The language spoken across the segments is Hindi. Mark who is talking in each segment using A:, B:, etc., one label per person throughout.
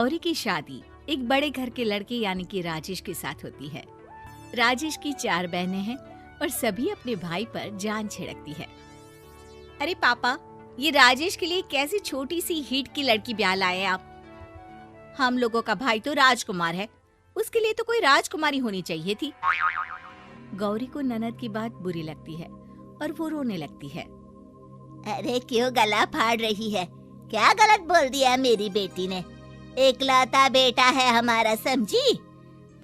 A: गौरी की शादी एक बड़े घर के लड़के यानी कि राजेश के साथ होती है। राजेश की 4 बहनें हैं और सभी अपने भाई पर जान छिड़कती है। अरे पापा, ये राजेश के लिए कैसी छोटी सी हिट की लड़की ब्याह लाए आप? हम लोगों का भाई तो राजकुमार है, उसके लिए तो कोई राजकुमारी होनी चाहिए थी। गौरी को ननद की बात बुरी लगती है और वो रोने लगती है।
B: अरे क्यों गला फाड़ रही है? क्या गलत बोल दिया मेरी बेटी ने? एकलौता बेटा है हमारा, समझी?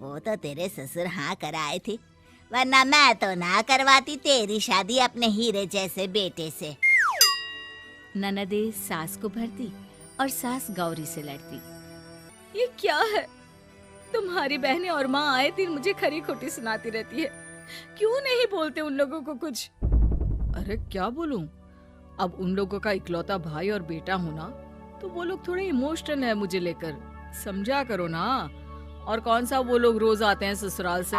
B: वो तो तेरे ससुर हाँ कराए थे, वरना मैं तो ना करवाती तेरी शादी अपने हीरे जैसे बेटे से।
A: ननदे सास को भरती और सास गौरी से लड़ती। ये क्या है? तुम्हारी बहनें और माँ आए दिन मुझे खरी खोटी सुनाती रहती है। क्यों नहीं बोलते उन लोगों को कुछ?
C: अरे क्या बोलूं? अब उन लोगों का इकलौता भाई और बेटा होना, तो वो लोग थोड़े इमोशनल है मुझे लेकर, समझा करो ना। और कौन सा वो लोग रोज आते हैं ससुराल से?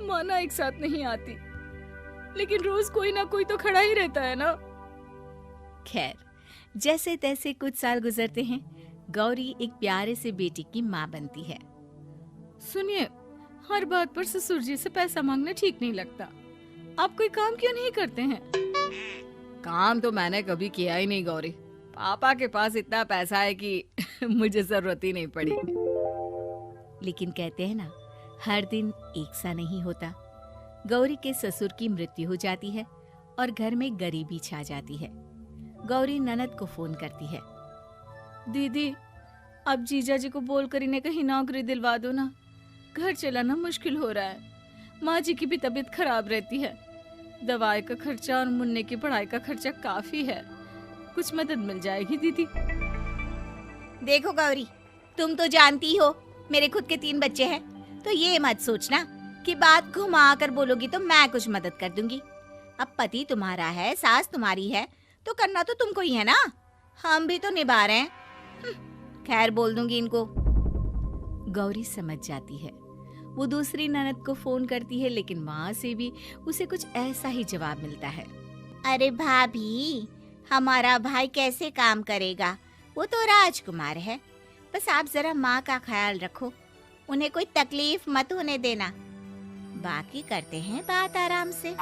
A: माना एक साथ नहीं आती, लेकिन रोज कोई ना कोई तो खड़ा ही रहता है ना। खैर, जैसे तैसे कुछ साल गुजरते हैं। गौरी एक प्यारे से बेटी की माँ बनती है।
C: सुनिए, हर बात पर ससुर जी से पैसा मांगना ठीक नहीं लगता। आप कोई काम क्यों नहीं करते हैं? काम तो मैंने कभी किया ही नहीं गौरी। पापा के पास इतना पैसा है कि मुझे जरूरत ही नहीं पड़ी।
A: लेकिन कहते हैं ना, हर दिन एक सा नहीं होता। गौरी के ससुर की मृत्यु हो जाती है और घर में गरीबी छा जाती है। गौरी ननद को फोन करती है।
C: दीदी, अब जीजा जी को बोलकर इन्हें कहीं नौकरी दिलवा दो ना। घर चलाना मुश्किल हो रहा है। माँ जी की भी तबीयत खराब रहती है। दवाई का खर्चा और मुन्ने की पढ़ाई का खर्चा काफी है। कुछ मदद मिल जाएगी दीदी।
A: देखो गौरी, तुम तो जानती हो मेरे खुद के 3 बच्चे हैं, तो ये मत सोचना कि बात घुमा कर बोलोगी तो मैं कुछ मदद कर दूंगी। अब पति तुम्हारा है, सास तुम्हारी है, तो करना तो तुमको ही है ना। हम भी तो निभा रहे हैं। खैर, बोल दूंगी इनको। गौरी समझ जाती है। वो दूसरी ननद को फोन करती है, लेकिन वहाँ से भी उसे कुछ ऐसा ही जवाब मिलता है।
B: अरे भाभी, हमारा भाई कैसे काम करेगा? वो तो राजकुमार है। बस आप जरा माँ का ख्याल रखो, उन्हें कोई तकलीफ मत होने देना। बाकी करते हैं बात आराम से।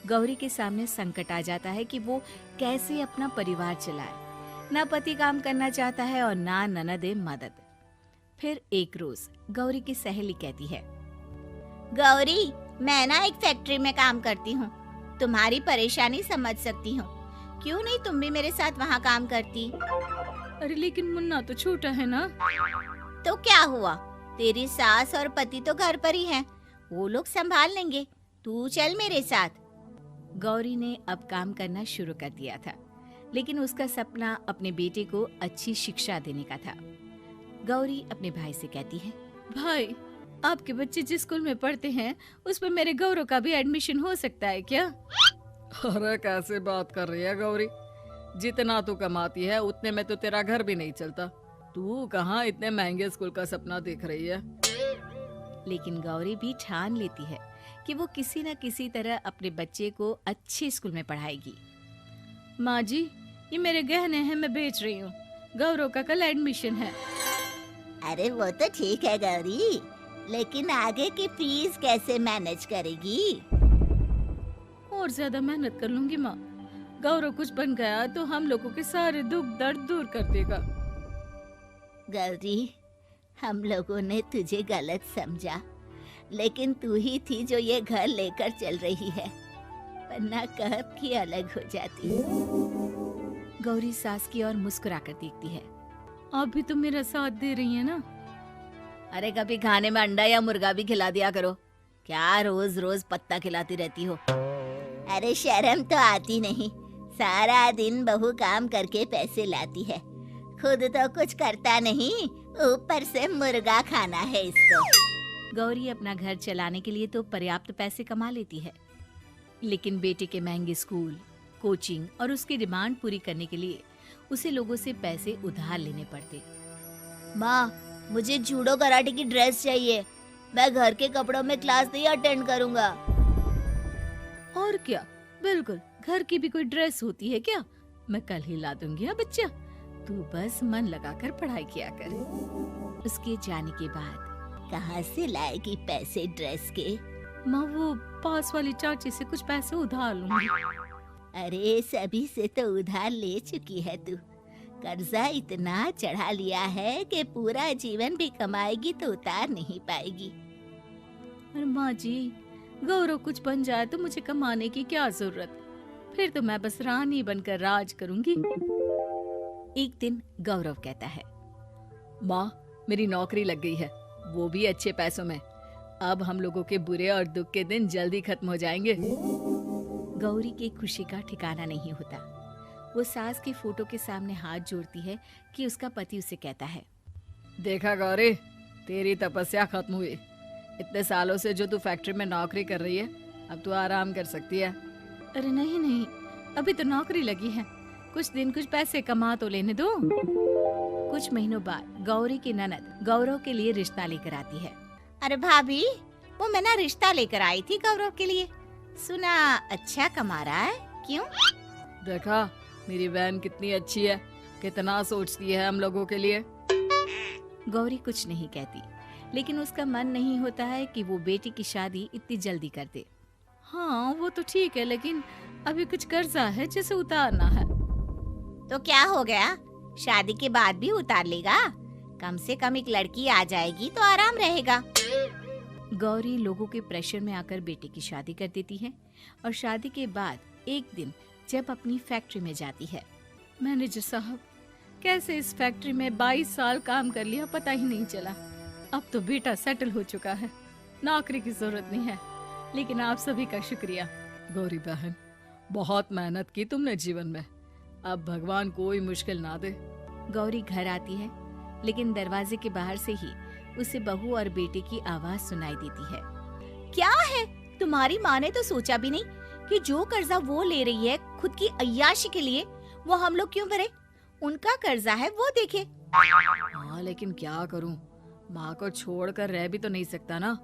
A: गौरी के सामने संकट आ जाता है कि वो कैसे अपना परिवार चलाए। ना पति काम करना चाहता है और ना ननदे मदद। फिर एक रोज गौरी की सहेली कहती है,
B: गौरी, मैं ना एक फैक्ट्री में काम करती हूँ, तुम्हारी परेशानी समझ सकती हूँ। क्यों नहीं तुम भी मेरे साथ वहाँ काम करती?
C: अरे लेकिन मुन्ना तो छोटा है ना।
B: तो क्या हुआ, तेरी सास और पति तो घर पर ही हैं, वो लोग संभाल लेंगे। तू चल मेरे साथ।
A: गौरी ने अब काम करना शुरू कर दिया था, लेकिन उसका सपना अपने बेटे को अच्छी शिक्षा देने का था। गौरी अपने भाई से कहती है,
C: भाई, आपके बच्चे जिस स्कूल में पढ़ते हैं उसमें मेरे गौरव का भी एडमिशन हो सकता है क्या? अरे कैसे बात कर रही है गौरी? जितना तू कमाती है उतने में तो तेरा घर भी नहीं चलता। तू कहाँ इतने महंगे स्कूल का सपना देख रही है?
A: लेकिन गौरी भी ठान लेती है कि वो किसी न किसी तरह अपने बच्चे को अच्छे स्कूल में पढ़ाएगी।
C: माँ जी, ये मेरे गहने हैं, मैं बेच रही हूँ। गौरव का कल एडमिशन है।
B: अरे वो तो ठीक है गौरी, लेकिन आगे की फीस कैसे मैनेज करेगी?
C: और ज्यादा मेहनत कर लूंगी माँ। गौरव कुछ बन गया तो हम लोगों के सारे दुख दर्द दूर कर देगा।
B: गौरी, हम लोगों ने तुझे गलत समझा, लेकिन तू ही थी जो ये घर लेकर चल रही है, वरना कब की अलग हो जाती।
A: गौरी सास की ओर मुस्कुराकर देखती है।
C: आप भी तो मेरा साथ दे रही है ना।
A: अरे कभी खाने में अंडा या मुर्गा भी खिला दिया करो। क्या रोज रोज पत्ता खिलाती रहती हो?
B: अरे शर्म तो आती नहीं, सारा दिन बहू काम करके पैसे लाती है, खुद तो कुछ करता नहीं, ऊपर से मुर्गा खाना है इसको।
A: गौरी अपना घर चलाने के लिए तो पर्याप्त पैसे कमा लेती है, लेकिन बेटे के महंगे स्कूल, कोचिंग और उसकी डिमांड पूरी करने के लिए उसे लोगों से पैसे उधार लेने पड़ते।
B: माँ, मुझे जूडो कराटे की ड्रेस चाहिए, मैं घर के कपड़ों में क्लास नहीं अटेंड करूँगा।
C: और क्या, बिल्कुल, घर की भी कोई ड्रेस होती है क्या? मैं कल ही ला दूंगी। बच्चा, तू बस मन लगाकर पढ़ाई किया कर।
A: उसके जाने के बाद
B: कहाँ से लाएगी पैसे ड्रेस के?
C: माँ वो पास वाली चाची से कुछ पैसे उधार लूंगी।
B: अरे सभी से तो उधार ले चुकी है तू। कर्जा इतना चढ़ा लिया है कि पूरा जीवन भी कमाएगी तो उतार नहीं पाएगी।
C: अरे माँ जी, गौरव कुछ बन जाए तो मुझे कमाने की क्या जरूरत, फिर तो मैं बस रानी बनकर राज करूंगी।
A: एक दिन गौरव कहता है,
C: माँ मेरी नौकरी लग गई है, वो भी अच्छे पैसों में। अब हम लोगों के बुरे और दुख के दिन जल्दी खत्म हो जाएंगे।
A: गौरी की खुशी का ठिकाना नहीं होता। वो सास की फोटो के सामने हाथ जोड़ती है कि उसका पति उसे कहता है,
C: देखा गौरी, तेरी तपस्या खत्म हुई। इतने सालों से जो तू फैक्ट्री में नौकरी कर रही है, अब तू आराम कर सकती है। अरे नहीं नहीं, अभी तो नौकरी लगी है, कुछ दिन कुछ पैसे कमा तो लेने दो।
A: कुछ महीनों बाद गौरी की ननद गौरव के लिए रिश्ता लेकर आती है। अरे भाभी, वो मैं ना रिश्ता लेकर आई थी गौरव के लिए, सुना अच्छा कमा रहा है, क्यों?
C: देखा मेरी बहन कितनी अच्छी है, कितना सोचती है हम लोगों के लिए।
A: गौरी कुछ नहीं कहती, लेकिन उसका मन नहीं होता है कि वो बेटी की शादी इतनी जल्दी कर दे।
C: हाँ वो तो ठीक है, लेकिन अभी कुछ कर्जा है जिसे उतारना है।
A: तो क्या हो गया, शादी के बाद भी उतार लेगा। कम से कम एक लड़की आ जाएगी तो आराम रहेगा। गौरी लोगों के प्रेशर में आकर बेटे की शादी कर देती है और शादी के बाद एक दिन जब अपनी फैक्ट्री में जाती है,
C: मैनेजर साहब, कैसे इस फैक्ट्री में 22 साल काम कर लिया पता ही नहीं चला। अब तो बेटा सेटल हो चुका है, नौकरी की जरूरत नहीं है। लेकिन आप सभी का शुक्रिया। गौरी बहन, बहुत मेहनत की तुमने जीवन में, अब भगवान कोई मुश्किल ना दे।
A: गौरी घर आती है, लेकिन दरवाजे के बाहर से ही उसे बहू और बेटे की आवाज सुनाई देती है। क्या है, तुम्हारी माँ ने तो सोचा भी नहीं कि जो कर्जा वो ले रही है खुद की अय्याशी के लिए, वो हम लोग क्यों भरे? उनका कर्जा है वो देखे।
C: हाँ लेकिन क्या करूँ, माँ को छोड़कर रह भी तो नहीं सकता ना।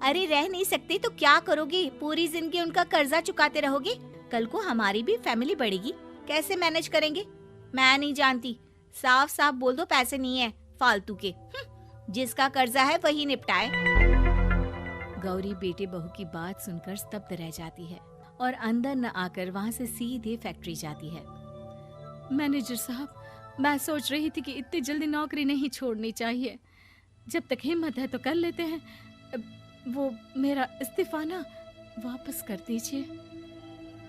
A: अरे रह नहीं सकते तो क्या करोगे? पूरी जिंदगी उनका कर्जा चुकाते रहोगे? कल को हमारी भी फैमिली बढ़ेगी, कैसे मैनेज करेंगे? मैं नहीं जानती, साफ साफ बोल दो पैसे नहीं है फालतू के। जिसका कर्जा है वही निपटाए। गौरी बेटे बहू की बात सुनकर स्तब्ध रह जाती है और अंदर न आकर वहाँ से सीधे फैक्ट्री जाती है।
C: मैनेजर साहब, मैं सोच रही थी कि इतनी जल्दी नौकरी नहीं छोड़नी चाहिए, जब तक हिम्मत है तो कर लेते हैं। वो मेरा इस्तीफा ना वापस कर दीजिए।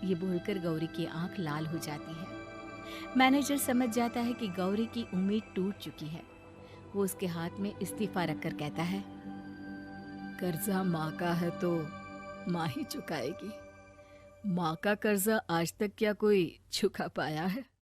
A: ये बोलकर गौरी की आंख लाल हो जाती है। मैनेजर समझ जाता है कि गौरी की उम्मीद टूट चुकी है। वो उसके हाथ में इस्तीफा रखकर कहता है,
C: कर्जा माँ का है तो माँ ही चुकाएगी। माँ का कर्जा आज तक क्या कोई चुका पाया है?